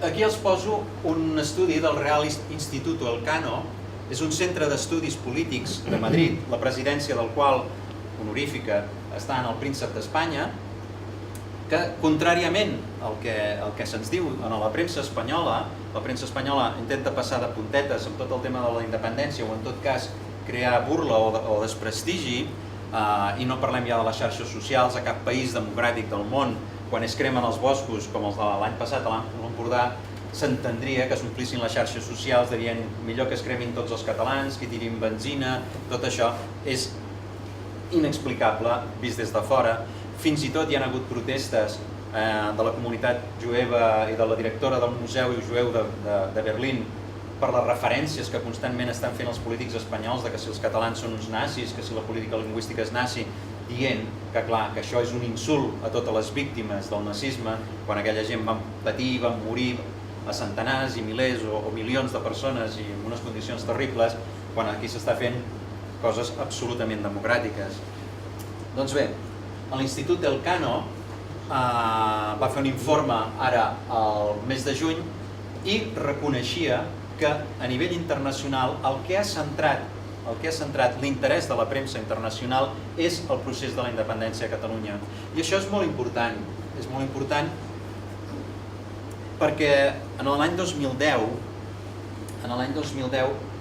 C: Aquí els poso un estudi del Real Instituto Elcano. És un centre d'estudis polítics de Madrid, la presidència del qual, honorífica, està en el príncep d'Espanya, que, contràriament al que se'ns diu en la premsa espanyola intenta passar de puntetes amb tot el tema de la independència o en tot cas crear burla o desprestigi, i no parlem ja de les xarxes socials a cap país democràtic del món, quan es cremen els boscos com els de l'any passat a l'Empordà, s'entendria que s'omplissin les xarxes socials dient millor que es cremin tots els catalans, que tirin benzina, tot això és inexplicable vist des de fora. Fins i tot hi ha hagut protestes de la comunitat jueva i de la directora del Museu Jueu de Berlín per les referències que constantment estan fent els polítics espanyols de que si els catalans són uns nazis, que si la política lingüística és nazi, dient que clar, que això és un insult a totes les víctimes del nazisme, quan aquella gent va patir, va morir a centenars i milers o milions de persones i en unes condicions terribles, quan aquí s'està fent coses absolutament democràtiques. Doncs bé, l'Institut Elcano va fer un informe ara al mes de juny i reconeixia que a nivell internacional el que ha centrat l'interès de la premsa internacional és el procés de la independència a Catalunya. I això és molt important perquè en l'any 2010,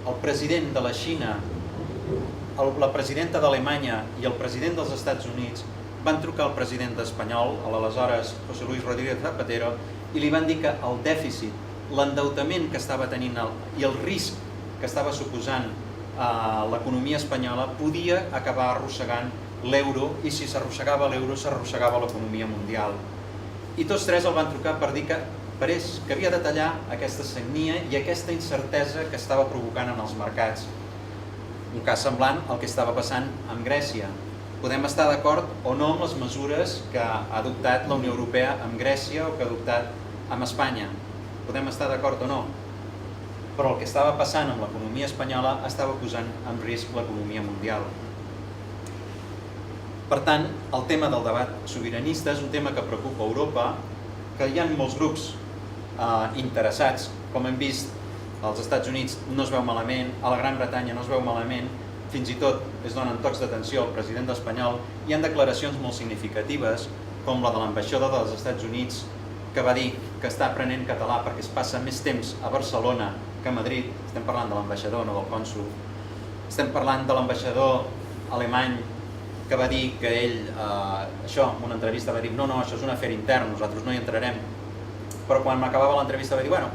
C: el president de la Xina, la presidenta d'Alemanya i el president dels Estats Units van trucar al president espanyol, a l'aleshores José Luis Rodríguez Zapatero, i li van dir que el dèficit, l'endeutament que estava tenint i el risc que estava suposant l'economia espanyola podia acabar arrossegant l'euro, i si s'arrossegava l'euro s'arrossegava l'economia mundial. I tots tres el van trucar per dir que havia de tallar aquesta sagnia i aquesta incertesa que estava provocant en els mercats. Un cas semblant al que estava passant amb Grècia. Podem estar d'acord o no amb les mesures que ha adoptat la Unió Europea amb Grècia o que ha adoptat amb Espanya. Podem estar d'acord o no. Però el que estava passant amb l'economia espanyola estava posant en risc l'economia mundial. Per tant, el tema del debat sobiranista és un tema que preocupa Europa, que hi ha molts grups interessats, com hem vist, als Estats Units no es veu malament, a la Gran Bretanya no es veu malament, fins i tot es donen tocs d'atenció al president espanyol. Hi ha declaracions molt significatives, com la de l'ambaixador dels Estats Units, que va dir que està aprenent català perquè es passa més temps a Barcelona que a Madrid. Estem parlant de l'ambaixador, no del cònsol. Estem parlant de l'ambaixador alemany, que va dir que ell, això, en una entrevista va dir no, això és un afer intern, nosaltres no hi entrarem. Però quan m'acabava l'entrevista va dir, bueno,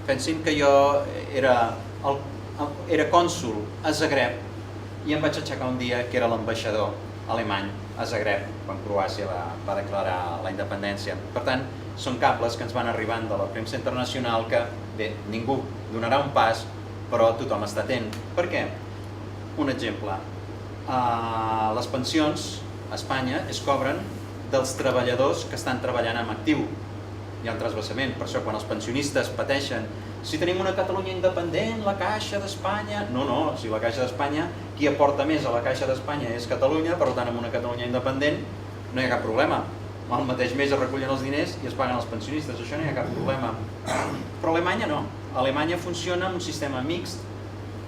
C: pensin que jo era cònsol a Zagreb i em vaig aixecar un dia que era l'ambaixador alemany a Zagreb, quan Croàcia va declarar la independència. Per tant, són cables que ens van arribant de la premsa internacional que, bé, ningú donarà un pas, però tothom està atent. Per què? Un exemple. Les pensions a Espanya es cobren dels treballadors que estan treballant en actiu. Hi ha un trasbassament, per això quan els pensionistes pateixen si tenim una Catalunya independent, la Caixa d'Espanya... No, si la Caixa d'Espanya, qui aporta més a la Caixa d'Espanya és Catalunya, per tant amb una Catalunya independent no hi ha cap problema. Al mateix mes es recullen els diners i es paguen els pensionistes, això no hi ha cap problema. Però a Alemanya no. A Alemanya funciona amb un sistema mixt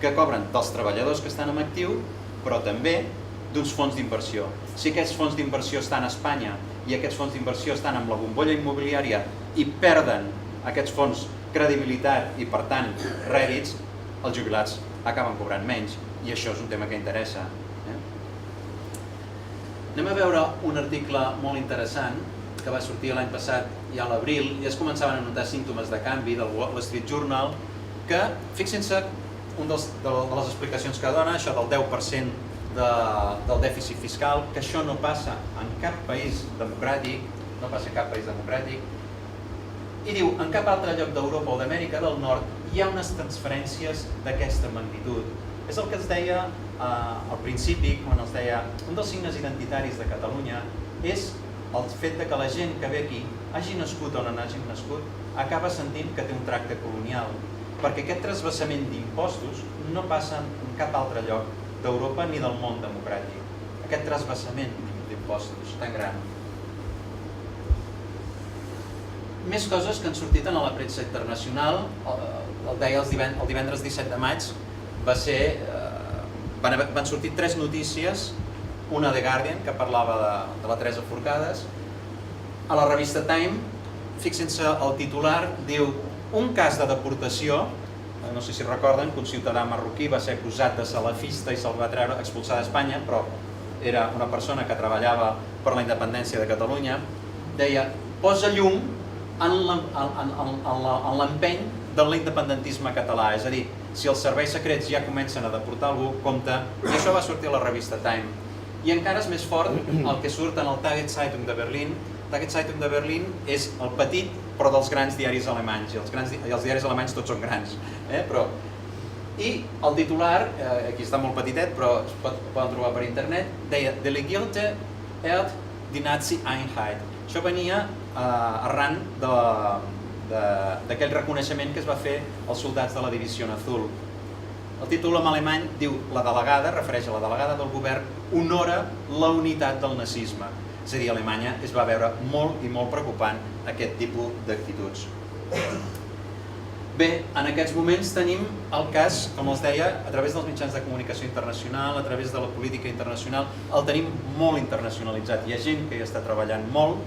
C: que cobren dels treballadors que estan en actiu, però també d'uns fons d'inversió. Si aquests fons d'inversió estan a Espanya i aquests fons d'inversió estan amb la bombolla immobiliària i perden aquests fons credibilitat i, per tant, rèdits, els jubilats acaben cobrant menys, i això és un tema que interessa. Anem a veure un article molt interessant que va sortir l'any passat, ja a l'abril, i es començaven a notar símptomes de canvi del Wall Street Journal, que, fixin-se, una de les explicacions que dona, això del 10% del dèficit fiscal, que això no passa en cap país democràtic, i diu, en cap altre lloc d'Europa o d'Amèrica del Nord hi ha unes transferències d'aquesta magnitud. És el que es deia al principi, quan es deia un dels signes identitaris de Catalunya és el fet que la gent que ve aquí, hagi nascut o no hagi nascut, acaba sentint que té un tracte colonial, perquè aquest trasbassament d'impostos no passa en cap altre lloc d'Europa ni del món democràtic. Aquest trasbassament d'impostos tan gran. Més coses que han sortit en la premsa internacional, el deia el divendres 17 de maig, van sortir 3 notícies, una de Guardian, que parlava de la Teresa Forcades, a la revista Time, fixin-se, el titular diu un cas de deportació, no sé si recorden que un ciutadà marroquí va ser acusat de salafista i se'l va treure expulsar d'Espanya, però era una persona que treballava per la independència de Catalunya, deia, posa llum en l'empeny de l'independentisme català, és a dir, si els serveis secrets ja comencen a deportar algú, compte, i això va sortir a la revista Time. I encara és més fort el que surt en el Tageszeitung de Berlín. Tageszeitung de Berlín és el petit, però dels grans diaris alemanys, i els diaris alemanys tots són grans. I el titular, aquí està molt petitet, però es poden trobar per internet, deia Delegierte Erd die Nazi-Einheit. Això venia arran d'aquell reconeixement que es va fer als soldats de la Divisió Azul. El títol en alemany diu la delegada, refereix a la delegada del govern, honora la unitat del nazisme. És a dir, a Alemanya es va veure molt i molt preocupant aquest tipus d'actituds. Bé, en aquests moments tenim el cas, com els deia, a través dels mitjans de comunicació internacional, a través de la política internacional, el tenim molt internacionalitzat. Hi ha gent que hi està treballant molt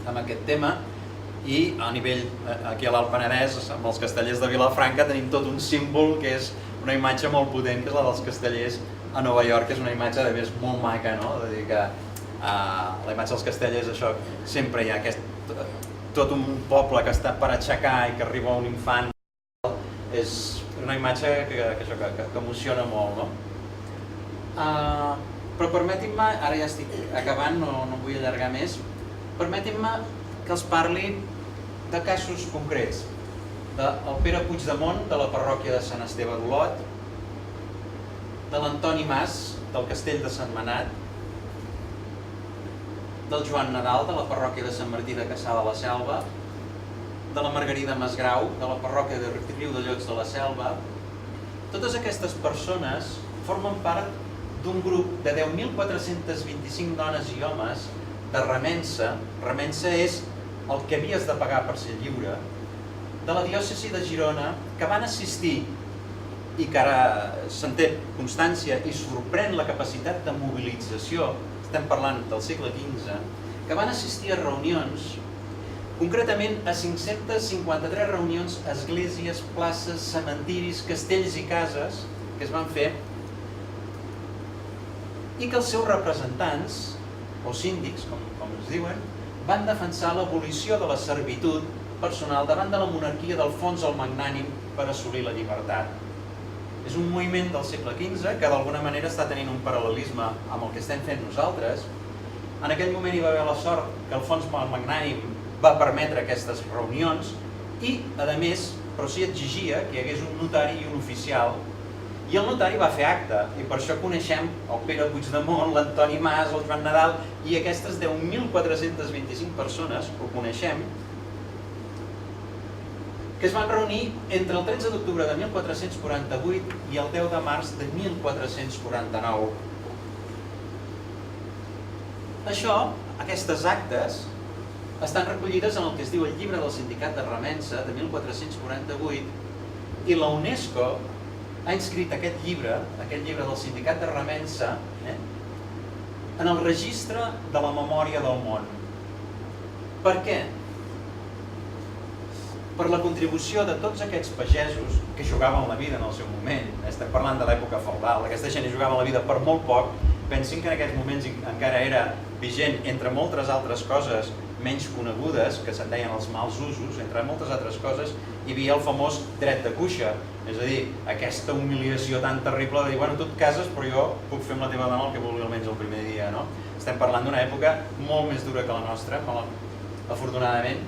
C: amb aquest tema i a nivell, aquí a l'Alt Penedès, amb els castellers de Vilafranca, tenim tot un símbol que és una imatge molt potent, que és la dels castellers a Nova York, que és una imatge de més molt maca, no? És a dir, que la imatge dels castellers, això, sempre hi ha tot un poble que està per aixecar i que arriba un infant. És una imatge que emociona molt, no? Però permetin-me, ara ja estic acabant, no vull allargar més, permetin-me que els parli de casos concrets. Del Pere Puigdemont, de la parròquia de Sant Esteve d'Olot, de l'Antoni Mas, del castell de Sentmenat, del Joan Nadal, de la parròquia de Sant Martí de Cassà de la Selva, de la Margarida Masgrau, de la parròquia de Riudellots de la Selva. Totes aquestes persones formen part d'un grup de 10.425 dones i homes de remença. Remença és el que havies de pagar per ser lliure, de la diòcesi de Girona, que van assistir i que ara se'n té constància i sorprèn la capacitat de mobilització, estem parlant del segle XV, que van assistir a reunions, concretament a 553 reunions a esglésies, places, cementiris, castells i cases que es van fer, i que els seus representants, o síndics, com es diuen, van defensar l'abolició de la servitud personal davant de la monarquia d'Alfons el Magnànim per assolir la llibertat. És un moviment del segle XV que d'alguna manera està tenint un paral·lelisme amb el que estem fent nosaltres. En aquell moment hi va haver la sort que Alfons el Magnànim va permetre aquestes reunions i, a més, però sí exigia que hi hagués un notari i un oficial. I el notari va fer acte, i per això coneixem el Pere Puigdemont, l'Antoni Mas, el Joan Nadal, i aquestes 10.425 persones, que ho coneixem, que es van reunir entre el 13 d'octubre de 1448 i el 10 de març de 1449. Això, aquestes actes, estan recollides en el que es diu el Llibre del Sindicat de Remença de 1448, i la UNESCO ha inscrit aquest llibre del Sindicat de Remença, en el registre de la memòria del món. Per què? Per la contribució de tots aquests pagesos que jugaven la vida en el seu moment. Estem parlant de l'època feudal, aquesta gent hi jugava la vida per molt poc. Pensin que en aquests moments encara era vigent, entre moltes altres coses menys conegudes, que se'n deien els mals usos, entre moltes altres coses, hi havia el famós dret de cuixa, és a dir, aquesta humiliació tan terrible de dir, bueno, tu et cases, però jo puc fer amb la teva dona el que vulgui almenys el primer dia, no? Estem parlant d'una època molt més dura que la nostra, afortunadament,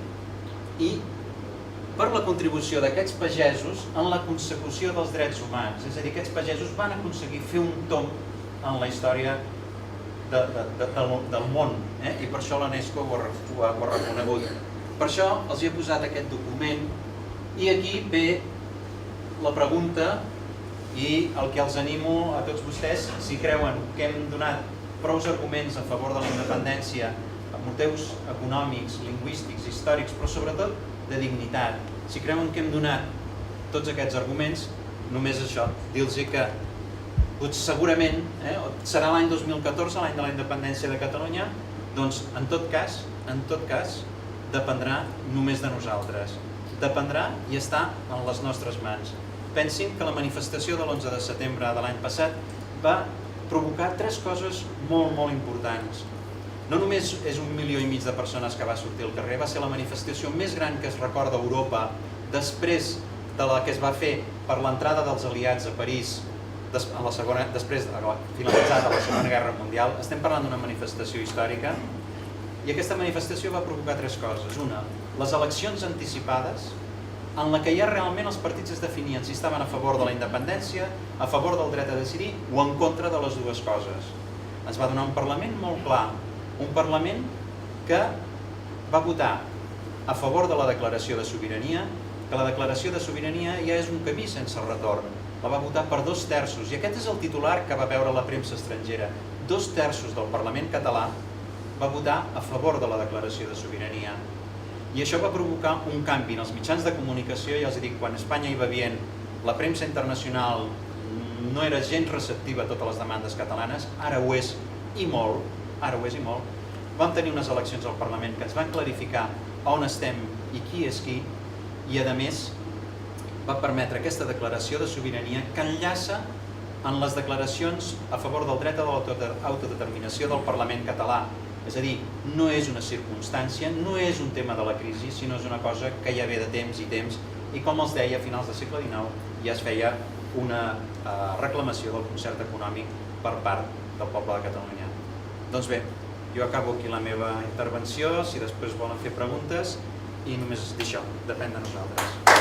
C: i per la contribució d'aquests pagesos en la consecució dels drets humans, és a dir, aquests pagesos van aconseguir fer un tomb en la història del món, i per això l'UNESCO ho ha reconegut. Per això els he posat aquest document i aquí ve la pregunta i el que els animo a tots vostès, si creuen que hem donat prou arguments a favor de la independència, amb motius econòmics, lingüístics, històrics, però sobretot de dignitat. Si creuen que hem donat tots aquests arguments, només això, dir-los que segurament serà l'any 2014, l'any de la independència de Catalunya, doncs en tot cas dependrà només de nosaltres. Dependrà i està en les nostres mans. Pensin que la manifestació de l'11 de setembre de l'any passat va provocar tres coses molt importants. No només és 1,5 milió de persones que va sortir al carrer, va ser la manifestació més gran que es recorda a Europa després de la que es va fer per l'entrada dels aliats a París després de finalitzada la Segona Guerra Mundial. Estem parlant d'una manifestació històrica i aquesta manifestació va provocar tres coses. Una, les eleccions anticipades, en la que ja realment els partits es definien si estaven a favor de la independència, a favor del dret a decidir o en contra de les dues coses. Ens va donar un Parlament molt clar, un Parlament que va votar a favor de la declaració de sobirania, que la declaració de sobirania ja és un camí sense retorn. La va votar per 2/3, i aquest és el titular que va veure la premsa estrangera. 2/3 del Parlament català va votar a favor de la declaració de sobirania. I això va provocar un canvi en els mitjans de comunicació. Ja els dic, quan Espanya hi va bien, la premsa internacional no era gens receptiva a totes les demandes catalanes, ara ho és i molt, Vam tenir unes eleccions al Parlament que ens van clarificar on estem i qui és qui, i a més va permetre aquesta declaració de sobirania que enllaça en les declaracions a favor del dret a l'autodeterminació del Parlament català. És a dir, no és una circumstància, no és un tema de la crisi, sinó és una cosa que ja ve de temps i temps, i com els deia, a finals del segle XIX ja es feia una reclamació del concert econòmic per part del poble de Catalunya. Doncs bé, jo acabo aquí la meva intervenció, si després volen fer preguntes, i només d'això, depèn de nosaltres.